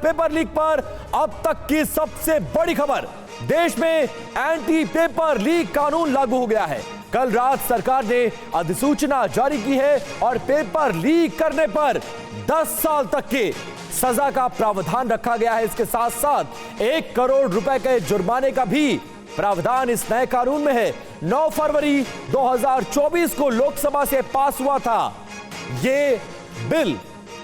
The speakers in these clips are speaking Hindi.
पेपर लीक पर अब तक की सबसे बड़ी खबर, देश में एंटी पेपर लीक कानून लागू हो गया है। कल रात सरकार ने अधिसूचना जारी की है और पेपर लीक करने पर 10 साल तक के सजा का प्रावधान रखा गया है। इसके साथ साथ 1 करोड़ रुपए के जुर्माने का भी प्रावधान इस नए कानून में है। 9 फरवरी 2024 को लोकसभा से पास हुआ था ये बिल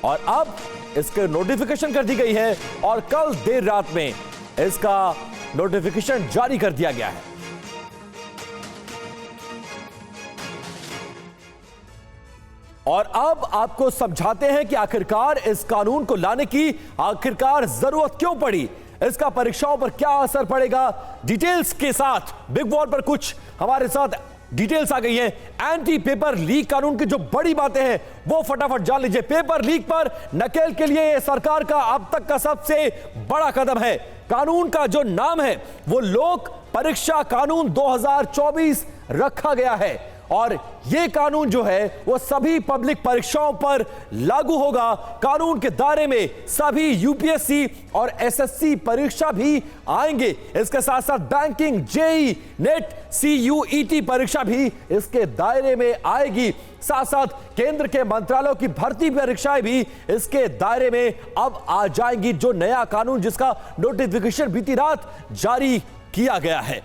और अब इसके नोटिफिकेशन कर दी गई है और कल देर रात में इसका नोटिफिकेशन जारी कर दिया गया है। और अब आपको समझाते हैं कि आखिरकार इस कानून को लाने की आखिरकार जरूरत क्यों पड़ी, इसका परीक्षाओं पर क्या असर पड़ेगा। डिटेल्स के साथ बिग वॉल पर कुछ हमारे साथ डिटेल्स आ गई है। एंटी पेपर लीक कानून की जो बड़ी बातें हैं वो फटाफट जान लीजिए। पेपर लीक पर नकेल के लिए सरकार का अब तक का सबसे बड़ा कदम है। कानून का जो नाम है वो लोक परीक्षा कानून 2024 रखा गया है और यह कानून जो है वो सभी पब्लिक परीक्षाओं पर लागू होगा। कानून के दायरे में सभी यूपीएससी और एसएससी परीक्षा भी आएंगे। इसके साथ साथ बैंकिंग, जेईई, नेट, सीयूईटी परीक्षा भी इसके दायरे में आएगी। साथ साथ केंद्र के मंत्रालयों की भर्ती परीक्षाएं भी इसके दायरे में अब आ जाएंगी। जो नया कानून जिसका नोटिफिकेशन बीती रात जारी किया गया है।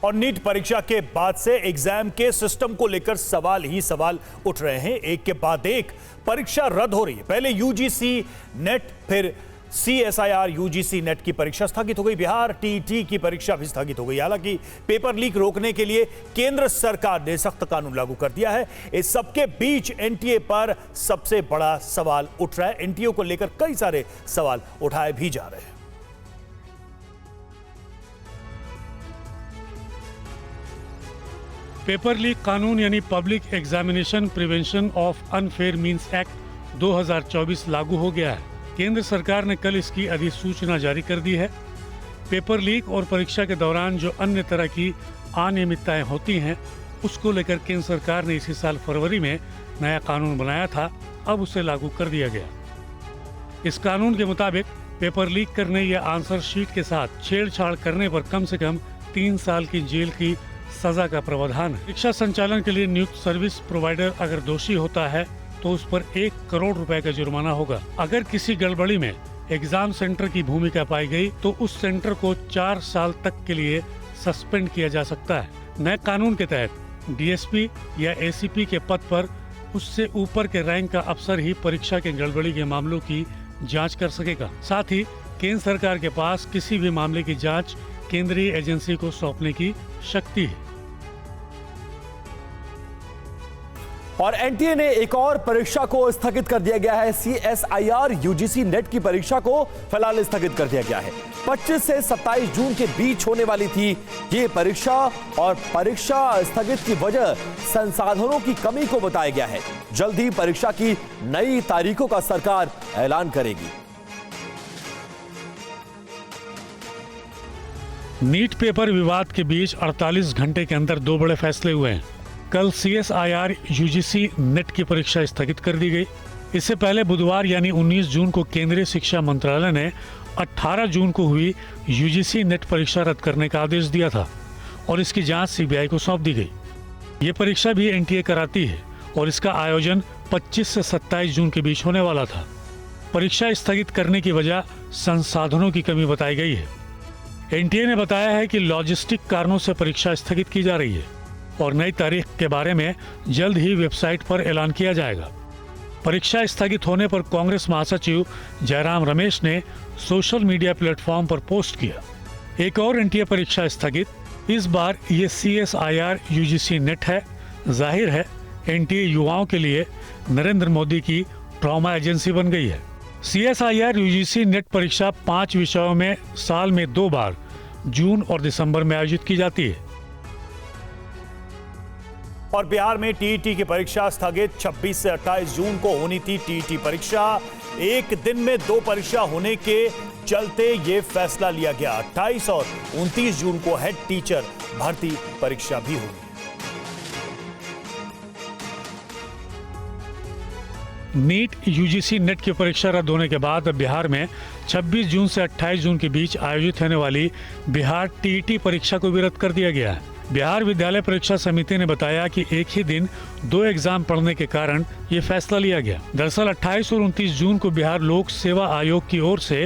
और नीट परीक्षा के बाद से एग्जाम के सिस्टम को लेकर सवाल ही सवाल उठ रहे हैं। एक के बाद एक परीक्षा रद्द हो रही है। पहले यूजीसी नेट, फिर सीएसआईआर यूजीसी नेट की परीक्षा स्थगित हो गई। बिहार टीईटी की परीक्षा भी स्थगित हो गई। हालांकि पेपर लीक रोकने के लिए केंद्र सरकार ने सख्त कानून लागू कर दिया है। इस सबके बीच एनटीए पर सबसे बड़ा सवाल उठ रहा है। एनटीए को लेकर कई सारे सवाल उठाए भी जा रहे हैं। पेपर लीक कानून यानी public examination prevention of unfair means act 2024 लागू हो गया है। केंद्र सरकार ने कल इसकी अधिसूचना जारी कर दी है। पेपर लीक और परीक्षा के दौरान जो अन्य तरह की अनियमितताएं होती हैं उसको लेकर केंद्र सरकार ने इसी साल फरवरी में नया कानून बनाया था, अब उसे लागू कर दिया गया। इस कानून के मुताबिक पेपर लीक करने या आंसर शीट के साथ छेड़छाड़ करने पर कम से कम 3 साल की जेल की सजा का प्रावधान है। परीक्षा संचालन के लिए नियुक्त सर्विस प्रोवाइडर अगर दोषी होता है तो उस पर 1 करोड़ रुपए का जुर्माना होगा। अगर किसी गड़बड़ी में एग्जाम सेंटर की भूमिका पाई गई तो उस सेंटर को 4 साल तक के लिए सस्पेंड किया जा सकता है। नए कानून के तहत डीएसपी या एसीपी के पद पर उससे ऊपर के रैंक का अफसर ही परीक्षा के गड़बड़ी के मामलों की जाँच कर सकेगा। साथ ही केंद्र सरकार के पास किसी भी मामले की जाँच केंद्रीय एजेंसी को सौंपने की शक्ति है। और एनटीए ने एक और परीक्षा को स्थगित कर दिया गया है। सीएसआईआर यूजीसी नेट की परीक्षा को फिलहाल स्थगित कर दिया गया है। 25 से 27 जून के बीच होने वाली थी ये परीक्षा और परीक्षा स्थगित की वजह संसाधनों की कमी को बताया गया है। जल्द ही परीक्षा की नई तारीखों का सरकार ऐलान करेगी। नीट पेपर विवाद के बीच 48 घंटे के अंदर 2 बड़े फैसले हुए हैं। कल सीएसआईआर यूजीसी नेट की परीक्षा स्थगित कर दी गई। इससे पहले बुधवार यानी 19 जून को केंद्रीय शिक्षा मंत्रालय ने 18 जून को हुई यूजीसी नेट परीक्षा रद्द करने का आदेश दिया था और इसकी जांच सीबीआई को सौंप दी गई। ये परीक्षा भी एनटीए कराती है और इसका आयोजन 25 से 27 जून के बीच होने वाला था। परीक्षा स्थगित करने की वजह संसाधनों की कमी बताई गई है। एनटीए ने बताया है कि लॉजिस्टिक कारणों से परीक्षा स्थगित की जा रही है और नई तारीख के बारे में जल्द ही वेबसाइट पर ऐलान किया जाएगा। परीक्षा स्थगित होने पर कांग्रेस महासचिव जयराम रमेश ने सोशल मीडिया प्लेटफॉर्म पर पोस्ट किया। एक और एनटीए परीक्षा स्थगित। इस बार ये सीएसआईआर यूजीसी नेट है। जाहिर है एनटीए युवाओं के लिए नरेंद्र मोदी की ट्रॉमा एजेंसी बन गई है। सीएसआईआर यूजीसी नेट परीक्षा 5 विषयों में साल में 2 बार जून और दिसंबर में आयोजित की जाती है। और बिहार में टीईटी की परीक्षा स्थगित। 26 से 28 जून को होनी थी टीईटी परीक्षा। एक दिन में 2 परीक्षा होने के चलते ये फैसला लिया गया। 28 और 29 जून को हेड टीचर भर्ती परीक्षा भी होगी। नीट यूजीसी नेट की परीक्षा रद्द होने के बाद बिहार में 26 जून से 28 जून के बीच आयोजित होने वाली बिहार टीईटी परीक्षा को भी रद्द कर दिया गया है। बिहार विद्यालय परीक्षा समिति ने बताया कि एक ही दिन 2 एग्जाम पढ़ने के कारण ये फैसला लिया गया। दरअसल 28 और 29 जून को बिहार लोक सेवा आयोग की ओर से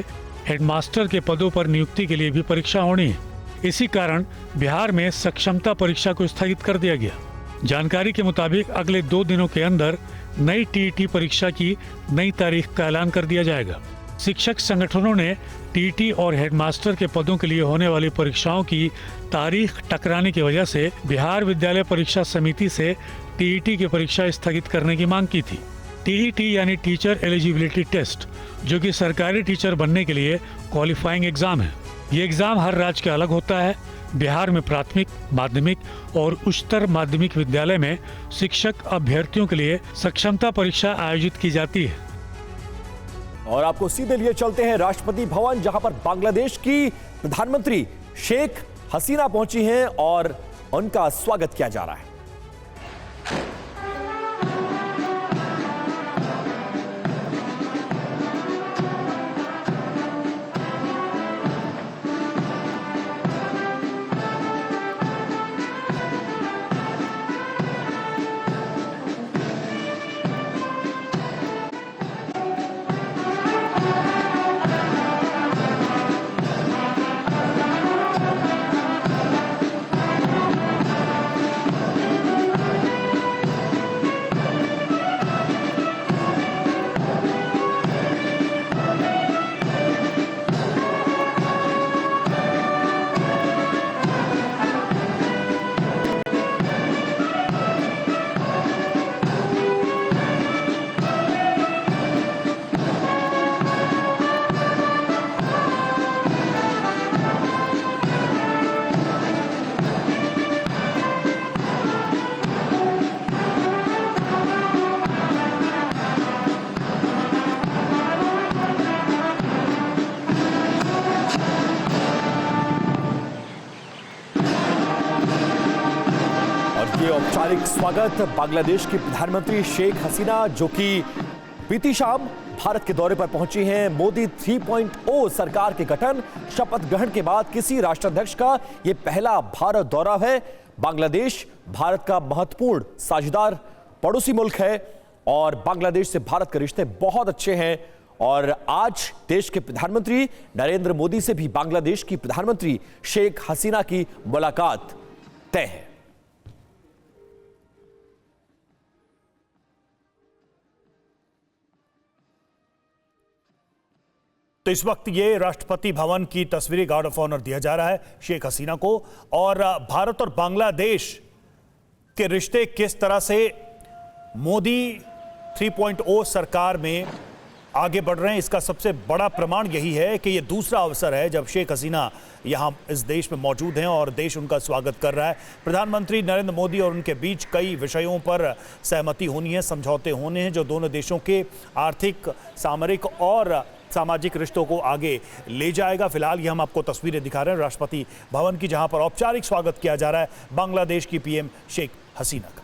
हेडमास्टर के पदों पर नियुक्ति के लिए भी परीक्षा होनी है। इसी कारण बिहार में सक्षमता परीक्षा को स्थगित कर दिया गया। जानकारी के मुताबिक अगले 2 दिनों के अंदर नई टीईटी परीक्षा की नई तारीख का ऐलान कर दिया जाएगा। शिक्षक संगठनों ने टीईटी और हेडमास्टर के पदों के लिए होने वाली परीक्षाओं की तारीख टकराने की वजह से बिहार विद्यालय परीक्षा समिति से टीईटी की परीक्षा स्थगित करने की मांग की थी। टीईटी यानी टीचर एलिजिबिलिटी टेस्ट, जो कि सरकारी टीचर बनने के लिए क्वालिफाइंग एग्जाम है। ये एग्जाम हर राज्य के अलग होता है। बिहार में प्राथमिक, माध्यमिक और उच्चतर माध्यमिक विद्यालय में शिक्षक अभ्यर्थियों के लिए सक्षमता परीक्षा आयोजित की जाती है। और आपको सीधे लिए चलते हैं राष्ट्रपति भवन, जहां पर बांग्लादेश की प्रधानमंत्री शेख हसीना पहुंची हैं और उनका स्वागत किया जा रहा है। ये औपचारिक स्वागत बांग्लादेश की प्रधानमंत्री शेख हसीना, जो कि बीती शाम भारत के दौरे पर पहुंची हैं। मोदी 3.0 सरकार के गठन, शपथ ग्रहण के बाद किसी राष्ट्राध्यक्ष का यह पहला भारत दौरा है। बांग्लादेश भारत का महत्वपूर्ण साझेदार पड़ोसी मुल्क है और बांग्लादेश से भारत के रिश्ते बहुत अच्छे हैं। और आज देश के प्रधानमंत्री नरेंद्र मोदी से भी बांग्लादेश की प्रधानमंत्री शेख हसीना की मुलाकात तय है। तो इस वक्त ये राष्ट्रपति भवन की तस्वीरें, गार्ड ऑफ ऑनर दिया जा रहा है शेख हसीना को। और भारत और बांग्लादेश के रिश्ते किस तरह से मोदी 3.0 सरकार में आगे बढ़ रहे हैं, इसका सबसे बड़ा प्रमाण यही है कि ये दूसरा अवसर है जब शेख हसीना यहाँ इस देश में मौजूद हैं और देश उनका स्वागत कर रहा है। प्रधानमंत्री नरेंद्र मोदी और उनके बीच कई विषयों पर सहमति होनी है, समझौते होने हैं जो दोनों देशों के आर्थिक, सामरिक और सामाजिक रिश्तों को आगे ले जाएगा। फिलहाल ये हम आपको तस्वीरें दिखा रहे हैं राष्ट्रपति भवन की, जहां पर औपचारिक स्वागत किया जा रहा है बांग्लादेश की पीएम शेख हसीना का।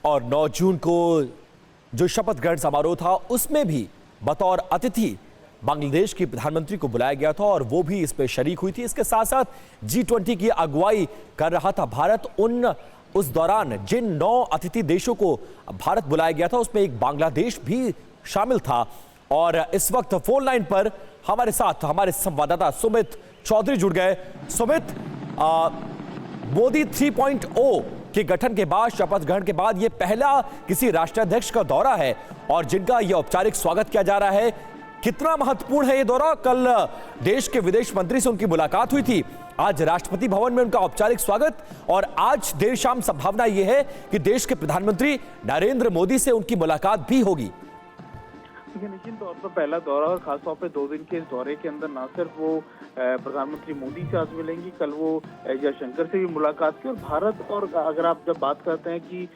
और 9 जून को जो शपथ ग्रहण समारोह था, उसमें भी बतौर अतिथि बांग्लादेश की प्रधानमंत्री को बुलाया गया था और वो भी इस पे शरीक हुई थी। इसके साथ साथ G20 की अगुवाई कर रहा था भारत। उस दौरान जिन 9 अतिथि देशों को भारत बुलाया गया था, उसमें एक बांग्लादेश भी शामिल था। और इस वक्त फोन लाइन पर हमारे साथ हमारे संवाददाता सुमित चौधरी जुड़ गए। सुमित, मोदी 3.0 के गठन के बाद, शपथ ग्रहण के बाद ये पहला किसी राष्ट्राध्यक्ष का दौरा है और जिनका ये औपचारिक स्वागत किया जा रहा है। कितना महत्वपूर्ण है ये दौरा? कल देश के विदेश मंत्री से उनकी मुलाकात हुई थी, आज राष्ट्रपति भवन में उनका औपचारिक स्वागत, और आज देर शाम संभावना यह है कि देश के प्रधानमंत्री नरेंद्र मोदी से उनकी मुलाकात भी होगी। निश्चित तौर पर पहला दौरा और खासतौर पर 2 दिन के इस दौरे के अंदर न सिर्फ वो प्रधानमंत्री मोदी से आज मिलेंगी, कल वो जयशंकर से भी मुलाकात की। और भारत, और अगर आप जब बात करते हैं कि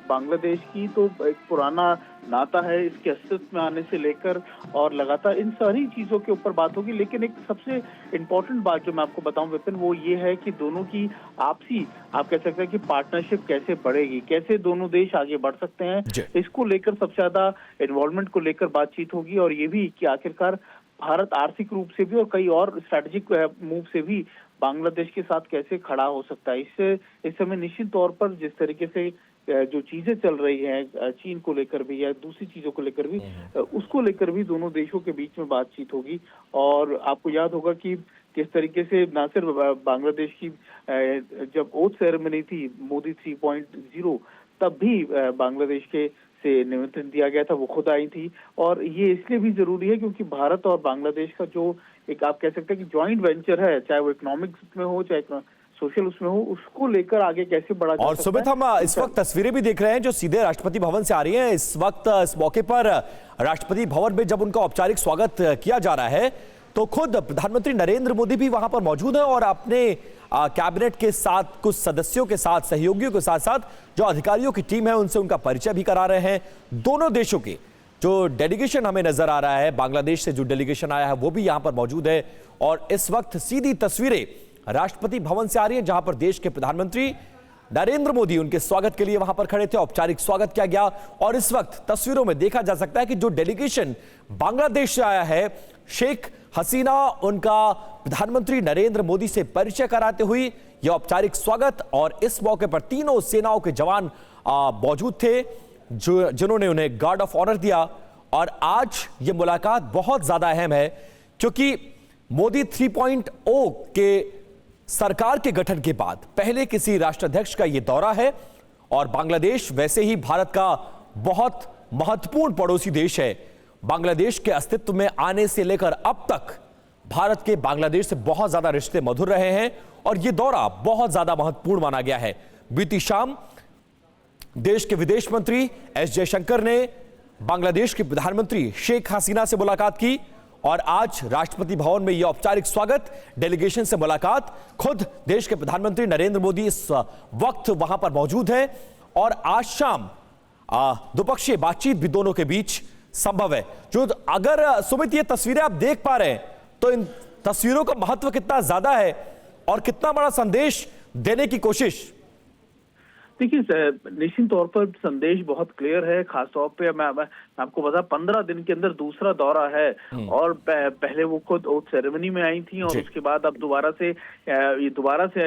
बांग्लादेश की, तो एक पुराना नाता है, इसके अस्तित्व में आने से लेकर और लगातार इन सारी चीजों के ऊपर बात होगी। लेकिन एक सबसे इम्पोर्टेंट बात जो मैं आपको बताऊं विपिन, वो ये है कि दोनों की आपसी, आप कह सकते हैं कि पार्टनरशिप कैसे बढ़ेगी, कैसे दोनों देश आगे बढ़ सकते हैं, इसको लेकर सबसे ज्यादा इन्वॉल्वमेंट को लेकर बातचीत होगी। और ये भी कि आखिरकार भारत आर्थिक रूप से भी और कई और स्ट्रेटेजिक मूव से भी बांग्लादेश के साथ कैसे खड़ा हो सकता है। इससे इस समय निश्चित तौर पर जिस तरीके से जो चीजें चल रही हैं चीन को लेकर भी या दूसरी चीजों को लेकर भी, उसको लेकर भी दोनों देशों के बीच में बातचीत होगी। और आपको याद होगा कि किस तरीके से न सिर्फ बांग्लादेश की जब ओथ सेरेमनी थी मोदी 3.0, तब भी बांग्लादेश के से निमंत्रण दिया गया था, वो खुद आई थी। और ये इसलिए भी जरूरी है क्योंकि भारत और बांग्लादेश का जो एक आप कह सकते हैं कि जॉइंट वेंचर है, चाहे वो इकोनॉमिक्स में हो चाहे सोशल उसमें हो, उसको लेकर आगे कैसे बढ़ा जा सकता है। और सुमित, हम इस वक्त तस्वीरें भी देख रहे हैं जो सीधे राष्ट्रपति भवन से आ रही हैं। इस वक्त इस मौके पर राष्ट्रपति भवन में जब उनका औपचारिक स्वागत किया जा रहा है तो खुद प्रधानमंत्री नरेंद्र मोदी भी वहां पर मौजूद है और अपने कैबिनेट के साथ, कुछ सदस्यों के साथ, सहयोगियों के साथ साथ जो अधिकारियों की टीम है उनसे उनका परिचय भी करा रहे हैं। दोनों देशों के जो डेलीगेशन हमें नजर आ रहा है, बांग्लादेश से जो डेलीगेशन आया है वो भी यहां पर मौजूद है। और इस वक्त सीधी तस्वीरें राष्ट्रपति भवन से आ रही है जहां पर देश के प्रधानमंत्री नरेंद्र मोदी उनके स्वागत के लिए वहां पर खड़े थे, औपचारिक स्वागत किया गया। और इस वक्त तस्वीरों में देखा जा सकता है कि जो डेलीगेशन बांग्लादेश से आया है, शेख हसीना उनका प्रधानमंत्री नरेंद्र मोदी से परिचय कराते हुए यह औपचारिक स्वागत। और इस मौके पर तीनों सेनाओं के जवान मौजूद थे जिन्होंने उन्हें गार्ड ऑफ ऑनर दिया। और आज यह मुलाकात बहुत ज्यादा अहम है क्योंकि मोदी 3.0 के सरकार के गठन के बाद पहले किसी राष्ट्राध्यक्ष का यह दौरा है। और बांग्लादेश वैसे ही भारत का बहुत महत्वपूर्ण पड़ोसी देश है। बांग्लादेश के अस्तित्व में आने से लेकर अब तक भारत के बांग्लादेश से बहुत ज्यादा रिश्ते मधुर रहे हैं और यह दौरा बहुत ज्यादा महत्वपूर्ण माना गया है। बीती शाम देश के विदेश मंत्री एस जयशंकर ने बांग्लादेश के प्रधानमंत्री शेख हसीना से मुलाकात की और आज राष्ट्रपति भवन में यह औपचारिक स्वागत, डेलीगेशन से मुलाकात। खुद देश के प्रधानमंत्री नरेंद्र मोदी इस वक्त वहां पर मौजूद हैं और आज शाम द्विपक्षीय बातचीत भी दोनों के बीच संभव है। जो अगर सुमित ये तस्वीरें आप देख पा रहे हैं तो इन तस्वीरों का महत्व कितना ज्यादा है और कितना बड़ा संदेश देने की कोशिश। देखिए निश्चित तौर पर संदेश बहुत क्लियर है। खासतौर पे मैं आपको बता 15 दिन के अंदर दूसरा दौरा है और पहले वो खुद ओथ सेरेमनी में आई थी और उसके बाद अब दोबारा से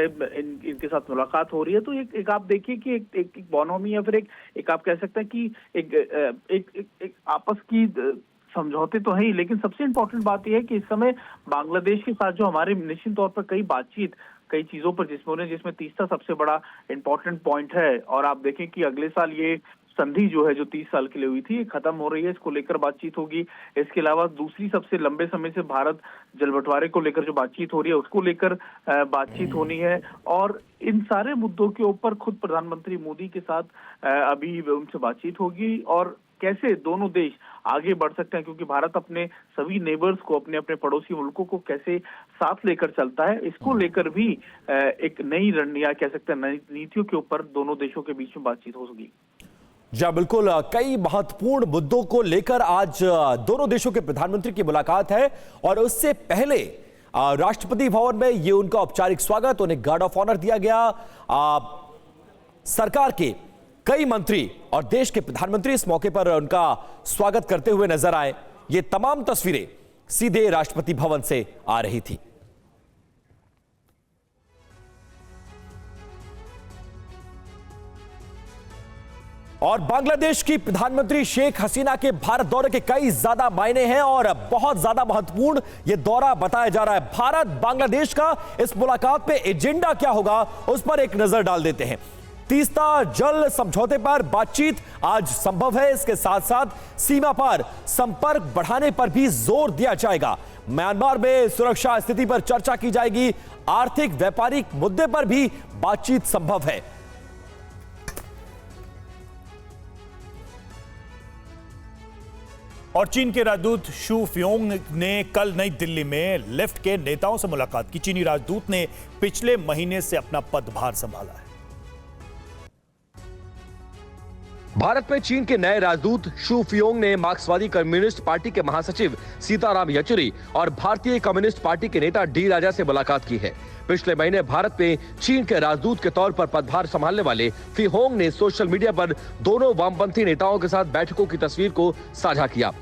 इनके साथ मुलाकात हो रही है। तो एक आप देखिए कि एक बॉनोमी या फिर एक आप कह सकते हैं कि एक आपस की समझौते तो है ही, लेकिन सबसे इम्पोर्टेंट बात यह है कि इस समय बांग्लादेश के साथ जो हमारे निश्चित तौर पर कई चीजों पर जिसमें तीसरा सबसे बड़ा इंपॉर्टेंट पॉइंट है। और आप देखें कि अगले साल ये संधि जो है जो 30 साल के लिए हुई थी खत्म हो रही है, इसको लेकर बातचीत होगी। इसके अलावा दूसरी सबसे लंबे समय से भारत जल बंटवारे को लेकर जो बातचीत हो रही है उसको लेकर बातचीत होनी है। और इन सारे मुद्दों के ऊपर खुद प्रधानमंत्री मोदी के साथ अभी उनसे बातचीत होगी और कैसे दोनों देश आगे बढ़ सकते हैं, क्योंकि भारत अपने सभी नेबर्स को, अपने पड़ोसी मुल्कों को कैसे साथ लेकर चलता है, इसको लेकर भी एक नई रणनीति कह सकते हैं नीतियों के ऊपर दोनों देशों के बीच में बातचीत होगी। जी बिल्कुल, कई महत्वपूर्ण मुद्दों को लेकर आज दोनों देशों के प्रधानमंत्री की मुलाकात है और उससे पहले राष्ट्रपति भवन में ये उनका औपचारिक स्वागत, उन्हें गार्ड ऑफ ऑनर दिया गया। सरकार के कई मंत्री और देश के प्रधानमंत्री इस मौके पर उनका स्वागत करते हुए नजर आए। ये तमाम तस्वीरें सीधे राष्ट्रपति भवन से आ रही थी। और बांग्लादेश की प्रधानमंत्री शेख हसीना के भारत दौरे के कई ज्यादा मायने हैं और बहुत ज्यादा महत्वपूर्ण यह दौरा बताया जा रहा है। भारत बांग्लादेश का इस मुलाकात पे एजेंडा क्या होगा उस पर एक नजर डाल देते हैं। तीस्ता जल समझौते पर बातचीत आज संभव है। इसके साथ साथ सीमा पार संपर्क बढ़ाने पर भी जोर दिया जाएगा। म्यांमार में सुरक्षा स्थिति पर चर्चा की जाएगी। आर्थिक व्यापारिक मुद्दे पर भी बातचीत संभव है। और चीन के राजदूत शू फ्योंग ने कल नई दिल्ली में लेफ्ट के नेताओं से मुलाकात की। चीनी राजदूत ने पिछले महीने से अपना पदभार संभाला है। भारत में चीन के नए राजदूत शू फियोंग ने मार्क्सवादी कम्युनिस्ट पार्टी के महासचिव सीताराम येचुरी और भारतीय कम्युनिस्ट पार्टी के नेता डी राजा से मुलाकात की है। पिछले महीने भारत में चीन के राजदूत के तौर पर पदभार संभालने वाले फियोंग ने सोशल मीडिया पर दोनों वामपंथी नेताओं के साथ बैठकों की तस्वीर को साझा किया।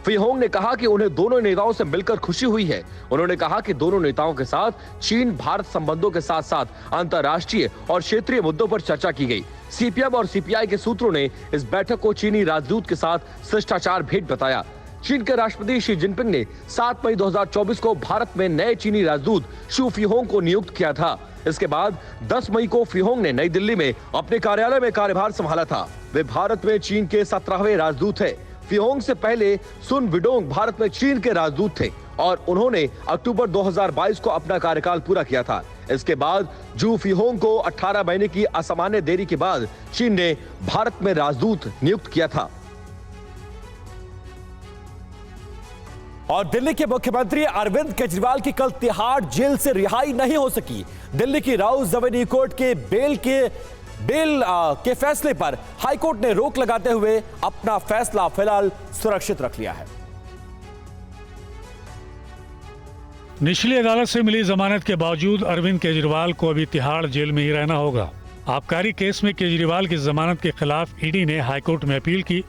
फियोंग ने कहा कि उन्हें दोनों नेताओं से मिलकर खुशी हुई है। उन्होंने कहा कि दोनों नेताओं के साथ चीन भारत संबंधों के साथ साथ अंतर्राष्ट्रीय और क्षेत्रीय मुद्दों पर चर्चा की गई। सीपीएम और सीपीआई के सूत्रों ने इस बैठक को चीनी राजदूत के साथ शिष्टाचार भेंट बताया। चीन के राष्ट्रपति शी जिनपिंग ने 7 मई 2024 को भारत में नए चीनी राजदूत शू फियोंग को नियुक्त किया था। इसके बाद 10 मई को फियोंग ने नई दिल्ली में अपने कार्यालय में कार्यभार संभाला था। वे भारत में चीन के 17वें राजदूत है। फियोंग से पहले सुन विडोंग भारत में चीन के राजदूत थे और उन्होंने अक्टूबर 2022 को अपना कार्यकाल पूरा किया था। इसके बाद जू फियोंग को 18 महीने की असामान्य देरी के बाद चीन ने भारत में राजदूत नियुक्त किया था। और दिल्ली के मुख्यमंत्री अरविंद केजरीवाल की कल तिहाड़ जेल से रिहाई नहीं हो सकी। दिल्ली की राउस एवेन्यू कोर्ट के बेल के फैसले पर हाईकोर्ट ने रोक लगाते हुए अपना फैसला फिलहाल सुरक्षित रख लिया है। निचली अदालत से मिली जमानत के बावजूद अरविंद केजरीवाल को अभी तिहाड़ जेल में ही रहना होगा। आबकारी केस में केजरीवाल की जमानत के खिलाफ ईडी ने हाईकोर्ट में अपील की।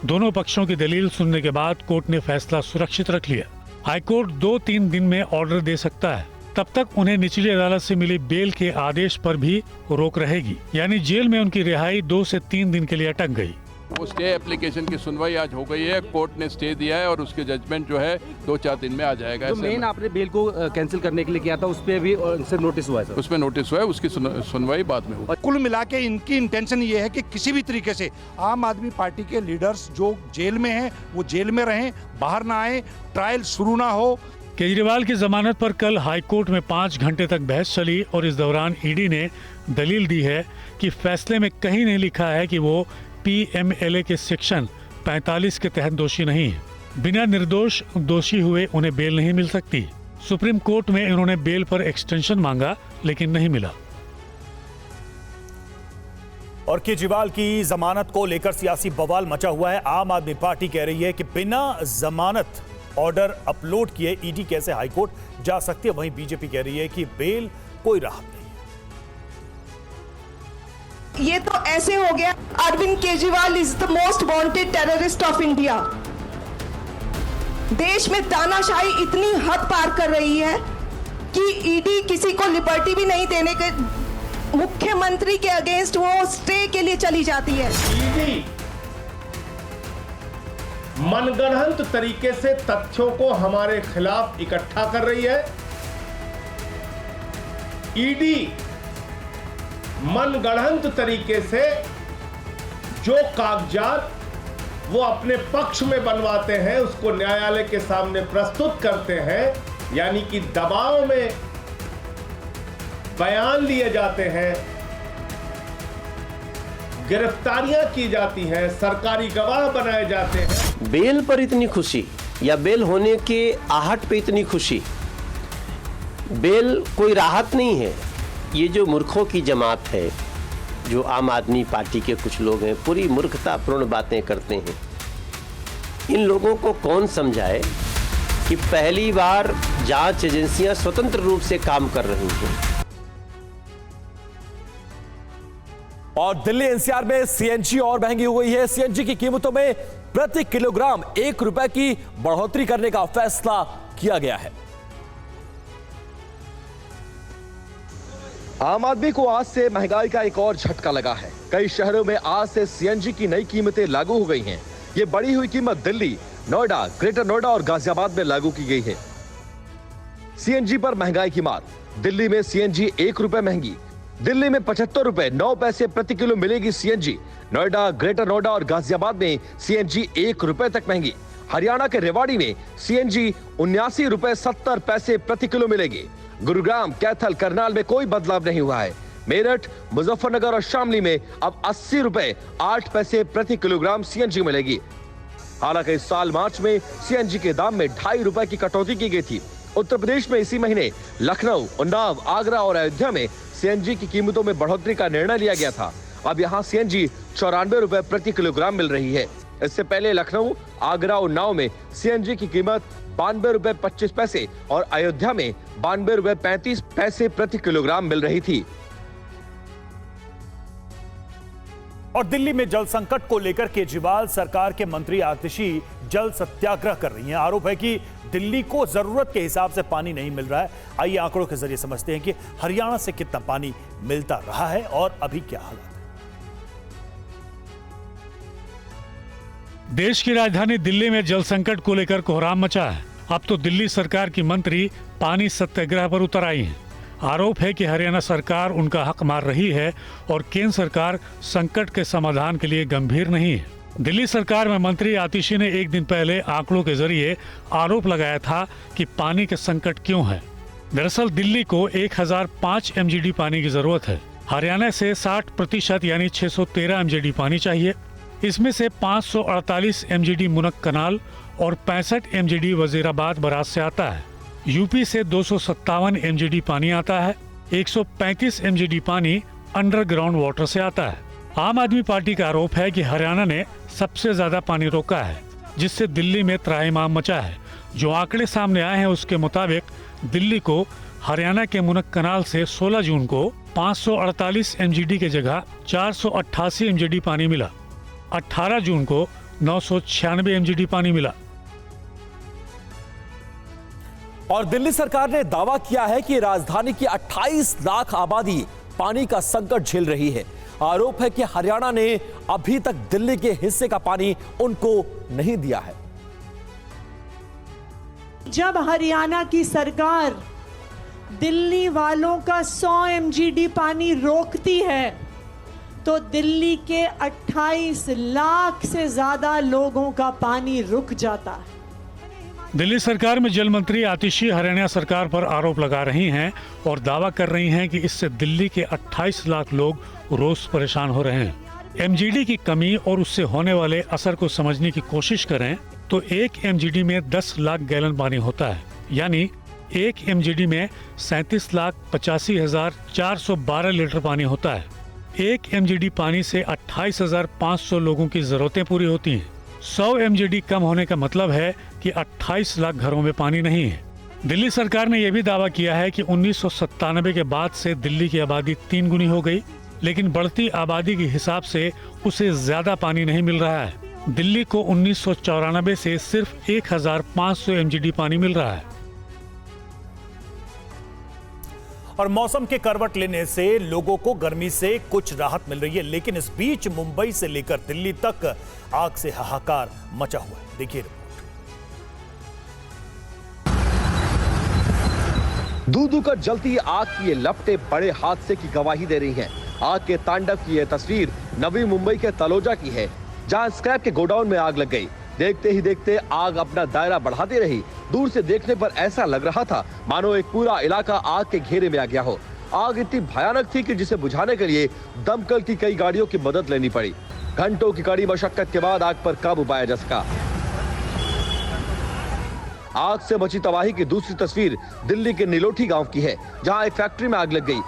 दोनों पक्षों की दलील सुनने के बाद कोर्ट ने फैसला सुरक्षित रख लिया। हाईकोर्ट 2-3 दिन में ऑर्डर दे सकता है। तब तक उन्हें निचली अदालत से मिली बेल के आदेश पर भी रोक रहेगी, यानी जेल में उनकी रिहाई 2 से 3 दिन के लिए अटक गई। वो स्टे एप्लीकेशन की सुनवाई आज हो गई है, कोर्ट ने स्टे दिया है और उसके जजमेंट जो है 2-4 दिन में आ जाएगा। जो मेन आपने बेल को कैंसिल करने के लिए किया था उस पर भी सिर्फ नोटिस हुआ है सर? उसमें नोटिस हुआ है, उसकी सुनवाई बाद में होगी। कुल मिला के इनकी इंटेंशन ये है कि किसी भी तरीके से आम आदमी पार्टी के लीडर्स जो जेल में हैं वो जेल में रहें, बाहर ना आए, ट्रायल शुरू ना हो। केजरीवाल की जमानत पर कल हाईकोर्ट में 5 घंटे तक बहस चली और इस दौरान ईडी ने दलील दी है कि फैसले में कहीं नहीं लिखा है कि वो पीएमएलए के सेक्शन 45 के तहत दोषी नहीं है। बिना निर्दोष दोषी हुए उन्हें बेल नहीं मिल सकती। सुप्रीम कोर्ट में इन्होंने बेल पर एक्सटेंशन मांगा लेकिन नहीं मिला। और केजरीवाल की जमानत को लेकर सियासी बवाल मचा हुआ है। आम आदमी पार्टी कह रही है कि बिना जमानत ऑर्डर अपलोड किए ईडी कैसे हाईकोर्ट जा सकती है। वहीं बीजेपी कह रही है कि बेल कोई राहत नहीं। ये तो ऐसे हो गया, Arvind Kejriwal is the most wanted terrorist of India. देश में तानाशाही इतनी हद पार कर रही है कि ईडी किसी को लिबर्टी भी नहीं देने के, मुख्यमंत्री के अगेंस्ट वो स्टे के लिए चली जाती है। ईडी मनगढ़ंत तरीके से तथ्यों को हमारे खिलाफ इकट्ठा कर रही है। ईडी मनगढ़ंत तरीके से जो कागजात वो अपने पक्ष में बनवाते हैं उसको न्यायालय के सामने प्रस्तुत करते हैं, यानी कि दबाव में बयान लिए जाते हैं, गिरफ्तारियां की जाती हैं, सरकारी गवाह बनाए जाते हैं। बेल पर इतनी खुशी या बेल होने के आहट पे इतनी खुशी, बेल कोई राहत नहीं है। ये जो मूर्खों की जमात है, जो आम आदमी पार्टी के कुछ लोग हैं, पूरी मूर्खतापूर्ण बातें करते हैं। इन लोगों को कौन समझाए कि पहली बार जांच एजेंसियां स्वतंत्र रूप से काम कर रही हैं। और दिल्ली एनसीआर में सीएनजी और महंगी हो गई है। सीएनजी की कीमतों में प्रति किलोग्राम 1 रुपए की बढ़ोतरी करने का फैसला किया गया है। आम आदमी को आज से महंगाई का एक और झटका लगा है। कई शहरों में आज से सीएनजी की नई कीमतें लागू हो गई हैं। ये बढ़ी हुई कीमत दिल्ली, नोएडा, ग्रेटर नोएडा और गाजियाबाद में लागू की गई है। सीएनजी पर महंगाई की मार। दिल्ली में सीएनजी 1 रुपए महंगी। दिल्ली में 75 रुपए 9 पैसे प्रति किलो मिलेगी सीएनजी। नोएडा, ग्रेटर नोएडा और गाजियाबाद में सीएनजी 1 रुपए तक महंगी। हरियाणा के रेवाड़ी में सीएनजी 79 रुपए 70 पैसे प्रति किलो मिलेगी। गुरुग्राम, कैथल, करनाल में कोई बदलाव नहीं हुआ है। मेरठ, मुजफ्फरनगर और शामली में अब 80 रुपए 8 पैसे प्रति किलोग्राम सीएनजी मिलेगी। हालांकि इस साल मार्च में सीएनजी के दाम में 2.5 रुपए की कटौती की गई थी। उत्तर प्रदेश में इसी महीने लखनऊ, उन्नाव, आगरा और अयोध्या में सीएनजी की कीमतों में बढ़ोतरी का निर्णय लिया गया था। अब यहाँ सीएनजी 94 रुपए प्रति किलोग्राम मिल रही है। इससे पहले लखनऊ, आगरा, उन्नाव में सीएनजी की कीमत 92 रुपए 25 पैसे और अयोध्या में 92 रुपए 35 पैसे प्रति किलोग्राम मिल रही थी। और दिल्ली में जल संकट को लेकर केजरीवाल सरकार के मंत्री आतिशी जल सत्याग्रह कर रही हैं। आरोप है कि दिल्ली को जरूरत के हिसाब से पानी नहीं मिल रहा है। आइए आंकड़ों के जरिए समझते हैं कि हरियाणा से कितना पानी मिलता रहा है और अभी क्या हालत है। देश की राजधानी दिल्ली में जल संकट को लेकर कोहराम मचा है। अब तो दिल्ली सरकार की मंत्री पानी सत्याग्रह पर उतर आई हैं। आरोप है कि हरियाणा सरकार उनका हक मार रही है और केंद्र सरकार संकट के समाधान के लिए गंभीर नहीं है। दिल्ली सरकार में मंत्री आतिशी ने एक दिन पहले आंकड़ों के जरिए आरोप लगाया था कि पानी के संकट क्यों है। दरअसल दिल्ली को 1005 MGD पानी की जरूरत है। हरियाणा से 60% यानी 613 MGD पानी चाहिए। इसमें से 548 MGD मुनक कनाल और 65 MGD वजीराबाद बराज से आता है। यूपी से 257 MGD पानी आता है। 135 MGD पानी अंडरग्राउंड वाटर से आता है। आम आदमी पार्टी का आरोप है कि हरियाणा ने सबसे ज्यादा पानी रोका है, जिससे दिल्ली में त्राहिमाम मचा है। जो आंकड़े सामने आए हैं उसके मुताबिक दिल्ली को हरियाणा के मुनक कनाल से 16 जून को 548 MGD की जगह 488 MGD पानी मिला। 18 जून को 996 MGD पानी मिला। और दिल्ली सरकार ने दावा किया है कि राजधानी की 28 लाख आबादी पानी का संकट झेल रही है। आरोप है कि हरियाणा ने अभी तक दिल्ली के हिस्से का पानी उनको नहीं दिया है। जब हरियाणा की सरकार दिल्ली वालों का 100 MGD पानी रोकती है तो दिल्ली के 28 लाख से ज्यादा लोगों का पानी रुक जाता है। दिल्ली सरकार में जल मंत्री आतिशी हरियाणा सरकार पर आरोप लगा रही हैं और दावा कर रही हैं कि इससे दिल्ली के 28 लाख लोग रोज परेशान हो रहे हैं। MGD की कमी और उससे होने वाले असर को समझने की कोशिश करें तो 1 MGD में 10 लाख गैलन पानी होता है, यानी 1 MGD में 37,85,412 लीटर पानी होता है। 1 MGD पानी से 28,500 लोगों की जरूरतें पूरी होती हैं। 100 MGD कम होने का मतलब है कि 28 लाख घरों में पानी नहीं है। दिल्ली सरकार ने यह भी दावा किया है कि 1997 के बाद से दिल्ली की आबादी 3 गुनी हो गई, लेकिन बढ़ती आबादी के हिसाब से उसे ज्यादा पानी नहीं मिल रहा है। दिल्ली को 1994 से सिर्फ 1500 MGD पानी मिल रहा है। और मौसम के करवट लेने से लोगों को गर्मी से कुछ राहत मिल रही है, लेकिन इस बीच मुंबई से लेकर दिल्ली तक आग से हाहाकार मचा हुआ है। देखिए रिपोर्ट। दूर कर जलती आग की ये लपटें बड़े हादसे की गवाही दे रही हैं। आग के तांडव की यह तस्वीर नवी मुंबई के तलोजा की है, जहां स्क्रैप के गोडाउन में आग लग गई। देखते ही देखते आग अपना दायरा बढ़ाती रही। दूर से देखने पर ऐसा लग रहा था मानो एक पूरा इलाका आग के घेरे में आ गया हो। आग इतनी भयानक थी कि जिसे बुझाने के लिए दमकल की कई गाड़ियों की मदद लेनी पड़ी। घंटों की कड़ी मशक्कत के बाद आग पर काबू पाया जा सका। आग से मची तबाही की दूसरी तस्वीर दिल्ली के नीलोठी गांव की है, जहां एक फैक्ट्री में आग लग गई।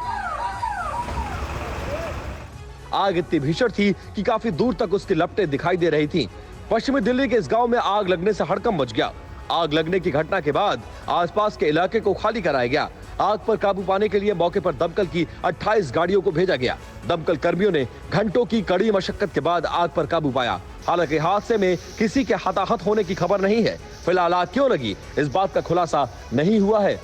आग इतनी भीषण थी कि काफी दूर तक उसकी लपटें दिखाई दे रही थीं। पश्चिमी दिल्ली के इस गांव में आग लगने से हड़कंप मच गया। आग लगने की घटना के बाद आसपास के इलाके को खाली कराया गया। आग पर काबू पाने के लिए मौके पर दमकल की 28 गाड़ियों को भेजा गया। दमकल कर्मियों ने घंटों की कड़ी मशक्कत के बाद आग पर काबू पाया। हालांकि हादसे में किसी के हताहत होने की खबर नहीं है। फिलहाल आग क्यों लगी, इस बात का खुलासा नहीं हुआ है।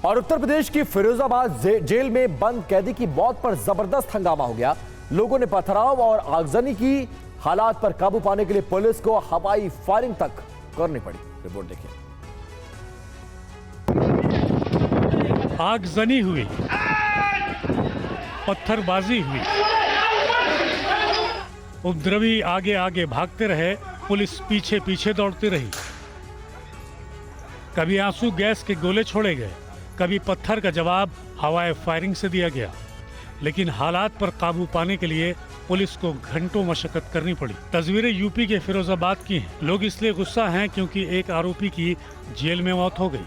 और उत्तर प्रदेश की फिरोजाबाद जेल में बंद कैदी की मौत पर जबरदस्त हंगामा हो गया। लोगों ने पथराव और आगजनी की। हालात पर काबू पाने के लिए पुलिस को हवाई फायरिंग तक करनी पड़ी। रिपोर्ट देखिए। आगजनी हुई, पत्थरबाजी हुई, उपद्रवी आगे आगे भागते रहे, पुलिस पीछे पीछे दौड़ती रही। कभी आंसू गैस के गोले छोड़े गए, कभी पत्थर का जवाब हवाई फायरिंग से दिया गया, लेकिन हालात पर काबू पाने के लिए पुलिस को घंटों मशक्कत करनी पड़ी। तस्वीरें यूपी के फिरोजाबाद की हैं। लोग इसलिए गुस्सा हैं क्योंकि एक आरोपी की जेल में मौत हो गई।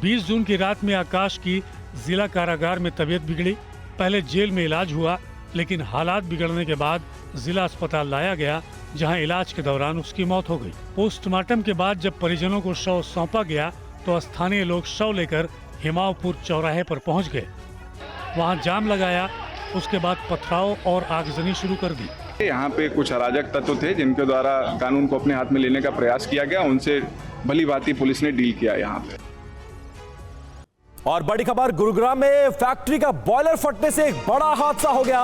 20 जून की रात में आकाश की जिला कारागार में तबीयत बिगड़ी। पहले जेल में इलाज हुआ, लेकिन हालात बिगड़ने के बाद जिला अस्पताल लाया गया, जहां इलाज के दौरान उसकी मौत हो गई। पोस्टमार्टम के बाद जब परिजनों को शव सौंपा गया तो स्थानीय लोग शव लेकर हिमावपुर चौराहे पर पहुंच गए। वहां जाम लगाया, उसके बाद पथराव और आगजनी शुरू कर दी। यहाँ पे कुछ अराजक तत्व थे जिनके द्वारा कानून को अपने हाथ में लेने का प्रयास किया गया, उनसे भली भांति पुलिस ने डील किया यहाँ पे। और बड़ी खबर, गुरुग्राम में फैक्ट्री का बॉयलर फटने से एक बड़ा हादसा हो गया।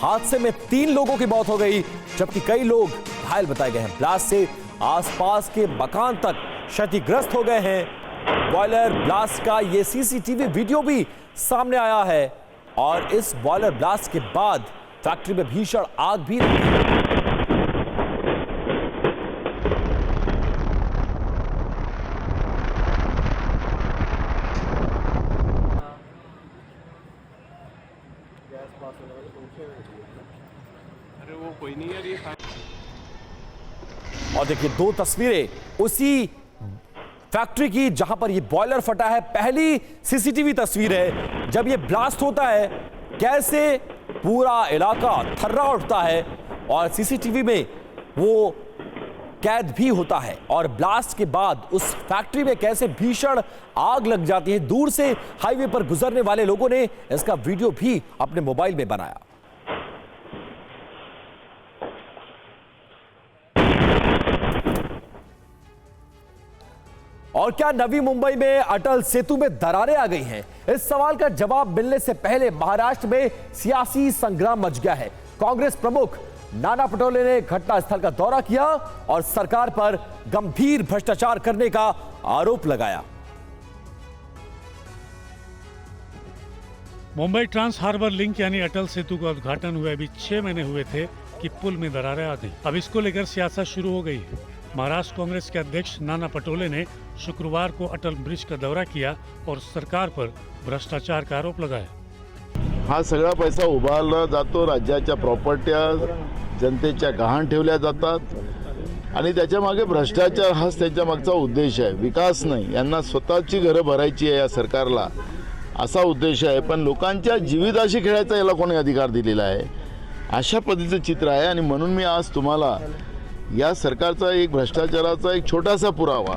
हादसे में 3 लोगों की मौत हो गई, जबकि कई लोग घायल बताए गए हैं। ब्लास्ट से आसपास के मकान तक क्षतिग्रस्त हो गए हैं। बॉयलर ब्लास्ट का ये सीसीटीवी वीडियो भी सामने आया है और इस बॉयलर ब्लास्ट के बाद फैक्ट्री में भीषण आग भी लगी। अरे वो कोई नहीं है ये। और देखिए 2 तस्वीरें उसी फैक्ट्री की जहां पर ये बॉयलर फटा है। पहली सीसीटीवी तस्वीर है जब ये ब्लास्ट होता है, कैसे पूरा इलाका थर्रा उठता है और सीसीटीवी में वो कैद भी होता है। और ब्लास्ट के बाद उस फैक्ट्री में कैसे भीषण आग लग जाती है। दूर से हाईवे पर गुजरने वाले लोगों ने इसका वीडियो भी अपने मोबाइल में बनाया। और क्या नवी मुंबई में अटल सेतु में दरारें आ गई हैं? इस सवाल का जवाब मिलने से पहले महाराष्ट्र में सियासी संग्राम मच गया है। कांग्रेस प्रमुख नाना पटोले ने घटनास्थल का दौरा किया और सरकार पर गंभीर भ्रष्टाचार करने का आरोप लगाया। मुंबई ट्रांस हार्बर लिंक यानी अटल सेतु का उद्घाटन हुए अभी 6 महीने हुए थे कि पुल में दरारें आ गई। अब इसको लेकर सियासत शुरू हो गई है। महाराष्ट्र कांग्रेस के अध्यक्ष नाना पटोले ने शुक्रवार को अटल ब्रिज का दौरा किया और सरकार पर भ्रष्टाचार का आरोप लगाया। हा सगळा पैसा उभारला जातो, राज्याच्या प्रॉपर्ट्या जनतेच्या गहाण ठेवल्या जातात आणि त्याच्या मागे भ्रष्टाचार हाच त्याच्या मागचा उद्देश आहे, विकास नाही। यांना स्वतःची घरं भरायची आहे या सरकारला, असा उद्देश आहे। पण लोकांच्या जीविताशी खेळायचा याला कोणी अधिकार दिलेला आहे? अशा पद्धतीचं चित्र आहे आणि म्हणून मी आज तुम्हाला या सरकारचा एक भ्रष्टाचाराचा एक छोटासा पुरावा।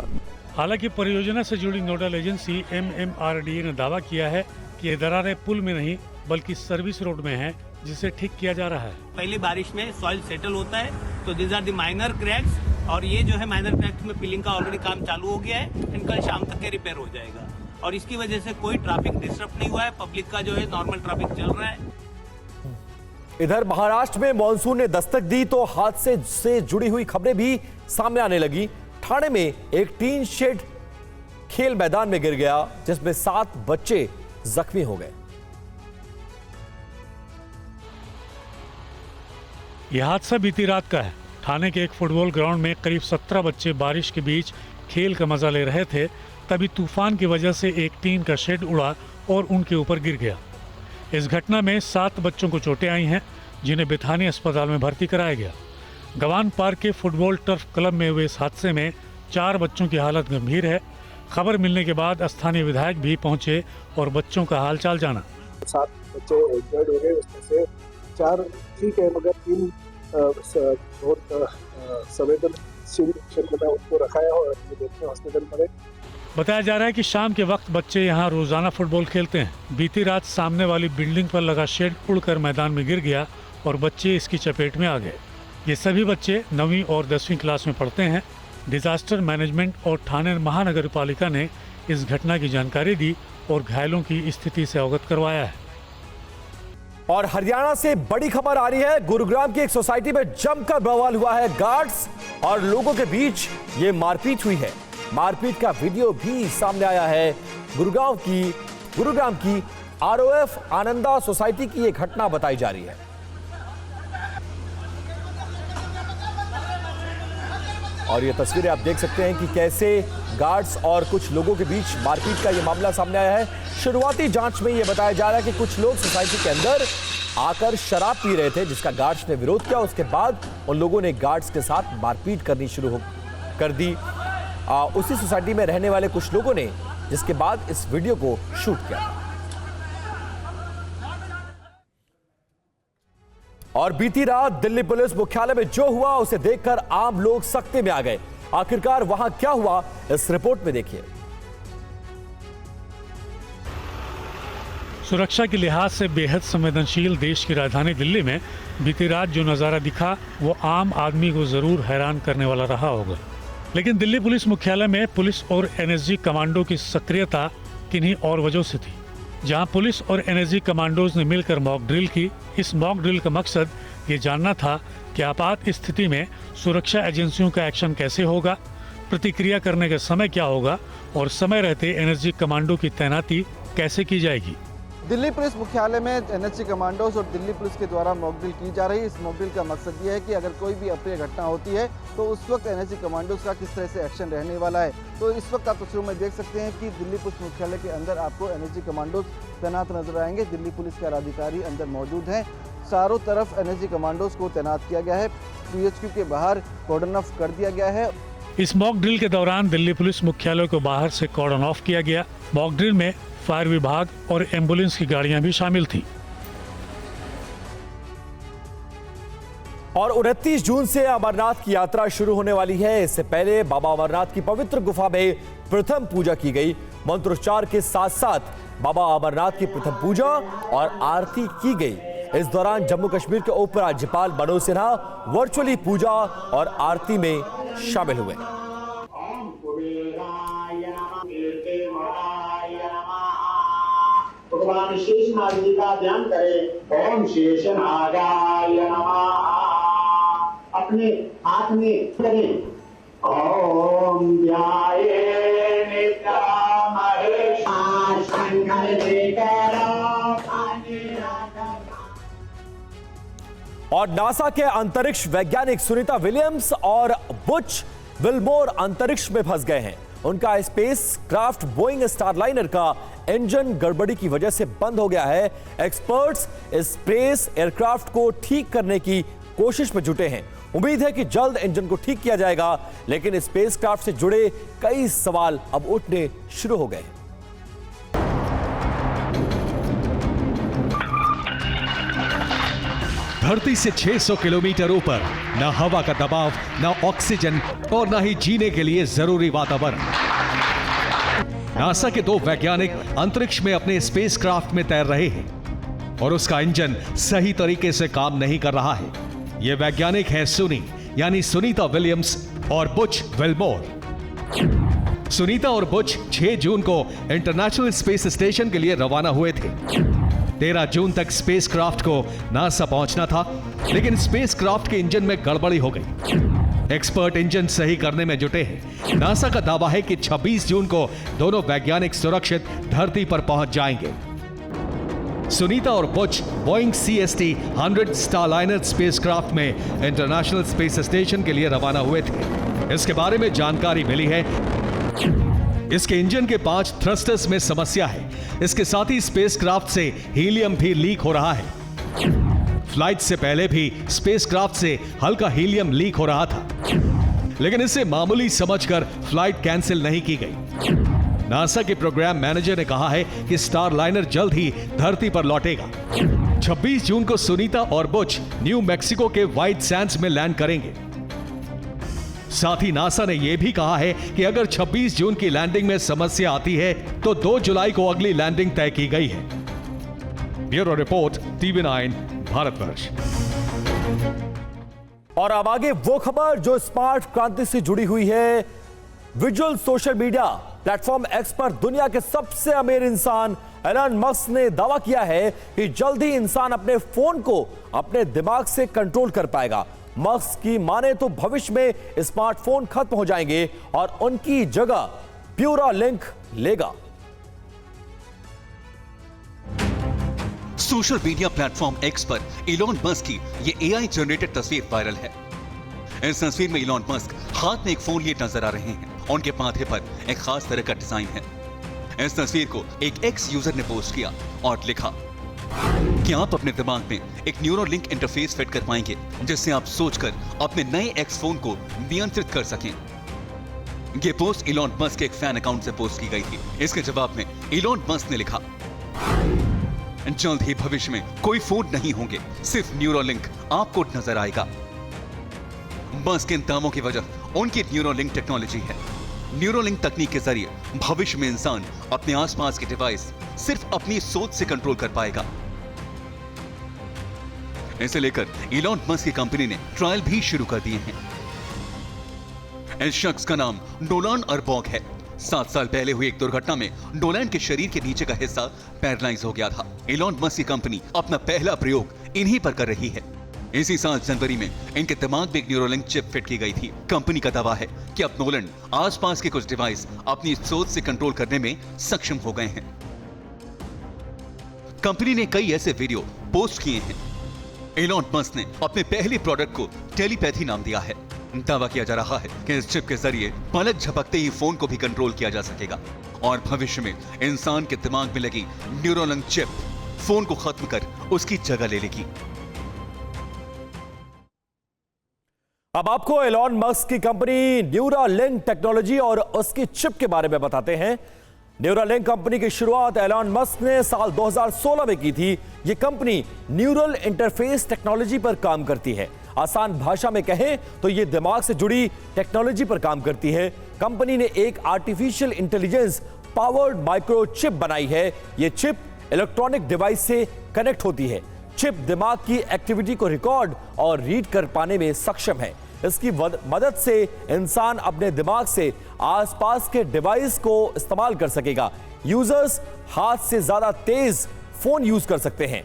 हालांकि परियोजना से जुड़ी नोडल एजेंसी MMRDA ने दावा किया है कि ये दरारें पुल में नहीं बल्कि सर्विस रोड में हैं, जिसे ठीक किया जा रहा है। पहली बारिश में सॉइल सेटल होता है तो these are the minor cracks और ये जो है माइनर क्रैक्स में फिलिंग का ऑलरेडी काम चालू हो गया है। इनका शाम तक के रिपेयर हो जाएगा और इसकी वजह से कोई ट्रैफिक डिस्टर्ब नहीं हुआ है। पब्लिक का जो है नॉर्मल ट्रैफिक चल रहा है। इधर महाराष्ट्र में मॉनसून ने दस्तक दी तो हादसे से जुड़ी हुई खबरें भी सामने आने लगी। ठाणे में एक टीन शेड खेल मैदान में गिर गया, जिसमें 7 बच्चे जख्मी हो गए। यह हादसा बीती रात का है। ठाणे के एक फुटबॉल ग्राउंड में करीब 17 बच्चे बारिश के बीच खेल का मजा ले रहे थे, तभी तूफान की वजह से एक टीन का शेड उड़ा और उनके ऊपर गिर गया। इस घटना में 7 बच्चों को चोटें आई हैं, जिन्हें बिथानी अस्पताल में भर्ती कराया गया। गवान पार्क के फुटबॉल टर्फ क्लब में हुए इस हादसे में 4 बच्चों की हालत गंभीर है। खबर मिलने के बाद स्थानीय विधायक भी पहुंचे और बच्चों का हालचाल जाना। 7 बच्चे इंजर्ड हो गए, उसमें से 4 ठीक है, मगर 3 बहुत संवेदनशील क्षेत्र में उनको रखा है और देखते हॉस्पिटल में। बताया जा रहा है कि शाम के वक्त बच्चे यहां रोजाना फुटबॉल खेलते हैं। बीती रात सामने वाली बिल्डिंग पर लगा शेड उड़कर मैदान में गिर गया और बच्चे इसकी चपेट में आ गए। ये सभी बच्चे 9वीं और 10वीं क्लास में पढ़ते हैं। डिजास्टर मैनेजमेंट और ठाणे महानगर पालिका ने इस घटना की जानकारी दी और घायलों की स्थिति से अवगत करवाया है। और हरियाणा से बड़ी खबर आ रही है। गुरुग्राम की एक सोसाइटी में जमकर बवाल हुआ है। गार्ड्स और लोगों के बीच ये मारपीट हुई है। मारपीट का वीडियो भी सामने आया है। गुरुग्राम की ROF आनंदा सोसाइटी की यह घटना बताई जा रही है। और ये तस्वीरें आप देख सकते हैं कि कैसे गार्ड्स और कुछ लोगों के बीच मारपीट का ये मामला सामने आया है। शुरुआती जांच में ये बताया जा रहा है कि कुछ लोग सोसाइटी के अंदर आकर शराब पी रहे थे, जिसका गार्ड्स ने विरोध किया। उसके बाद उन लोगों ने गार्ड्स के साथ मारपीट करनी शुरू कर दी। उसी सोसाइटी में रहने वाले कुछ लोगों ने जिसके बाद इस वीडियो को शूट किया। और बीती रात दिल्ली पुलिस मुख्यालय में जो हुआ उसे देखकर आम लोग सख्ते में आ गए। आखिरकार वहां क्या हुआ, इस रिपोर्ट में देखिए। सुरक्षा के लिहाज से बेहद संवेदनशील देश की राजधानी दिल्ली में बीती रात जो नज़ारा दिखा वो आम आदमी को जरूर हैरान करने वाला रहा होगा। लेकिन दिल्ली पुलिस मुख्यालय में पुलिस और एनएसजी कमांडो की सक्रियता किन्हीं और वजहों से थी। जहां पुलिस और एनएसजी कमांडोज ने मिलकर मॉक ड्रिल की। इस मॉक ड्रिल का मकसद ये जानना था कि आपात स्थिति में सुरक्षा एजेंसियों का एक्शन कैसे होगा, प्रतिक्रिया करने का समय क्या होगा और समय रहते एनएसजी कमांडो की तैनाती कैसे की जाएगी। दिल्ली पुलिस मुख्यालय में एनएसजी कमांडोज और दिल्ली पुलिस के द्वारा मॉक ड्रिल की जा रही है। इस मॉक ड्रिल का मकसद ये है कि अगर कोई भी अप्रिय घटना होती है तो उस वक्त एनएसजी कमांडोज का किस तरह से एक्शन रहने वाला है। तो इस वक्त आप तस्वीरों में देख सकते हैं कि दिल्ली पुलिस मुख्यालय के अंदर आपको एनएसजी कमांडोज तैनात नजर आएंगे। दिल्ली पुलिस के अधिकारी अंदर मौजूद हैं। चारों तरफ एनएसजी कमांडोज को तैनात किया गया है। पीएचक्यू के बाहर कॉर्डन ऑफ कर दिया गया है। इस मॉक ड्रिल के दौरान दिल्ली पुलिस मुख्यालय को बाहर से कॉर्डन ऑफ किया गया। मॉक ड्रिल में फायर विभाग और एम्बुलेंस की गाड़ियां भी शामिल थी। और 29 जून से अमरनाथ की यात्रा शुरू होने वाली है। इससे पहले बाबा अमरनाथ की पवित्र गुफा में प्रथम पूजा की गई। मंत्रोच्चार के साथ साथ बाबा अमरनाथ की प्रथम पूजा और आरती की गई। इस दौरान जम्मू कश्मीर के उप राज्यपाल मनोज सिन्हा वर्चुअली पूजा और आरती में शामिल हुए। भगवान शेषनाग जी का ध्यान करें। ओम शेषनागाय नमः। अपने हाथ में करें। ओम ध्याये नित्यामहेश शंकर देकर। और नासा के अंतरिक्ष वैज्ञानिक सुनीता विलियम्स और बुच विल्मोर अंतरिक्ष में फंस गए हैं। उनका स्पेस क्राफ्ट बोइंग स्टारलाइनर का इंजन गड़बड़ी की वजह से बंद हो गया है। एक्सपर्ट्स स्पेस एयरक्राफ्ट को ठीक करने की कोशिश में जुटे हैं। उम्मीद है कि जल्द इंजन को ठीक किया जाएगा, लेकिन स्पेस क्राफ्ट से जुड़े कई सवाल अब उठने शुरू हो गए। धरती से 600 किलोमीटर ऊपर न हवा का दबाव, न ऑक्सीजन और न ही जीने के लिए जरूरी वातावरण। नासा के दो वैज्ञानिक अंतरिक्ष में अपने स्पेसक्राफ्ट में तैर रहे हैं और उसका इंजन सही तरीके से काम नहीं कर रहा है। ये वैज्ञानिक हैं यानी सुनीता विलियम्स और बुच विल्मोर। सुनीता और बुच 6 जून को इंटरनेशनल स्पेस स्टेशन के लिए रवाना हुए थे। 13 जून तक स्पेसक्राफ्ट को नासा पहुंचना था, लेकिन स्पेसक्राफ्ट के इंजन में गड़बड़ी हो गई। एक्सपर्ट इंजन सही करने में जुटे हैं। नासा का दावा है कि 26 जून को दोनों वैज्ञानिक सुरक्षित धरती पर पहुंच जाएंगे। सुनीता और Butch Boeing CST-100 Starliner spacecraft में इंटरनेशनल स्पेस स्टेशन के लिए रवाना हुए थे। इसके बारे में जानकारी मिली है। इसके इंजन के 5 थ्रस्टर्स में समस्या है। इसके साथ ही स्पेसक्राफ्ट से हीलियम भी लीक हो रहा है। फ्लाइट से पहले भी स्पेसक्राफ्ट से हल्का हीलियम लीक हो रहा था, लेकिन इसे मामूली समझकर फ्लाइट कैंसिल नहीं की गई। नासा के प्रोग्राम मैनेजर ने कहा है कि स्टारलाइनर जल्द ही धरती पर लौटेगा। 26 जून को सुनीता और बुच न्यू मैक्सिको के व्हाइट सैंड्स में लैंड करेंगे। साथ ही नासा ने यह भी कहा है कि अगर 26 जून की लैंडिंग में समस्या आती है तो 2 जुलाई को अगली लैंडिंग तय की गई है। Bureau report, TV9 Bharatvarsh. और अब आगे वो खबर जो स्मार्ट क्रांति से जुड़ी हुई है। Visual social media platform X पर दुनिया के सबसे अमीर इंसान एलन मस्क ने दावा किया है कि जल्द ही इंसान अपने फोन को अपने दिमाग से कंट्रोल कर पाएगा। मस्क की माने तो भविष्य में स्मार्टफोन खत्म हो जाएंगे और उनकी जगह न्यूरालिंक लेगा। सोशल मीडिया प्लेटफॉर्म X पर इलॉन मस्क की ये AI जनरेटेड तस्वीर वायरल है। इस तस्वीर में इलॉन मस्क हाथ में एक फोन लिए नजर आ रहे हैं। उनके माथे पर एक खास तरह का डिजाइन है। इस तस्वीर को एक X यूजर ने पोस्ट किया और लिखा कि आप अपने दिमाग में एक न्यूरोलिंक इंटरफेस फिट कर पाएंगे, जिससे आप सोचकर अपने नए X फोन को नियंत्रित कर सकें। ये पोस्ट इलॉन मस्क के एक फैन अकाउंट से पोस्ट की गई थी। इसके जवाब में इलॉन मस्क ने लिखा, जल्द ही भविष्य में कोई फोन नहीं होंगे, सिर्फ न्यूरोलिंक आपको नजर आएगा। मस्क इन दावों की वजह उनकी न्यूरोलिंक टेक्नोलॉजी है। न्यूरोलिंक तकनीक के जरिए भविष्य में इंसान अपने आसपास के डिवाइस सिर्फ अपनी सोच से कंट्रोल कर पाएगा। इसे लेकर इलॉन मस्क की कंपनी ने ट्रायल भी शुरू कर दिए हैं। इस शख्स का नाम नोलान अर्बॉग है। 7 साल पहले हुई एक दुर्घटना में नोलान के शरीर के नीचे का हिस्सा पैरालाइज हो गया था। इलॉन मस्क की कंपनी अपना पहला प्रयोग इन्हीं पर कर रही है। इसी साल जनवरी में इनके दिमाग में एक न्यूरोलिंक चिप फिट की गई थी। कंपनी का दावा है कि अब नोलन आसपास के कुछ डिवाइस अपनी सोच से कंट्रोल करने में सक्षम हो गए हैं। कंपनी ने कई ऐसे वीडियो पोस्ट किए हैं। इलॉन मस्क ने अपने पहले प्रोडक्ट को टेलीपैथी नाम दिया है। दावा किया जा रहा है कि इस चिप के जरिए पलक झपकते ही फोन को भी कंट्रोल किया जा सकेगा और भविष्य में इंसान के दिमाग में लगी न्यूरोलिंक चिप फोन को खत्म कर उसकी जगह ले लेगी। अब आपको एलॉन मस्क की कंपनी न्यूरालिंक टेक्नोलॉजी और उसकी चिप के बारे में बताते हैं। न्यूरालिंक कंपनी की शुरुआत एलॉन मस्क ने साल 2016 में की थी। यह कंपनी न्यूरल इंटरफेस टेक्नोलॉजी पर काम करती है। आसान भाषा में कहें तो यह दिमाग से जुड़ी टेक्नोलॉजी पर काम करती है। कंपनी ने एक आर्टिफिशियल इंटेलिजेंस पावर्ड माइक्रोचिप बनाई है। यह चिप इलेक्ट्रॉनिक डिवाइस से कनेक्ट होती है। चिप दिमाग की एक्टिविटी को रिकॉर्ड और रीड कर पाने में सक्षम है। इसकी मदद से इंसान अपने दिमाग से आसपास के डिवाइस को इस्तेमाल कर सकेगा। यूजर्स हाथ से ज्यादा तेज फोन यूज कर सकते हैं।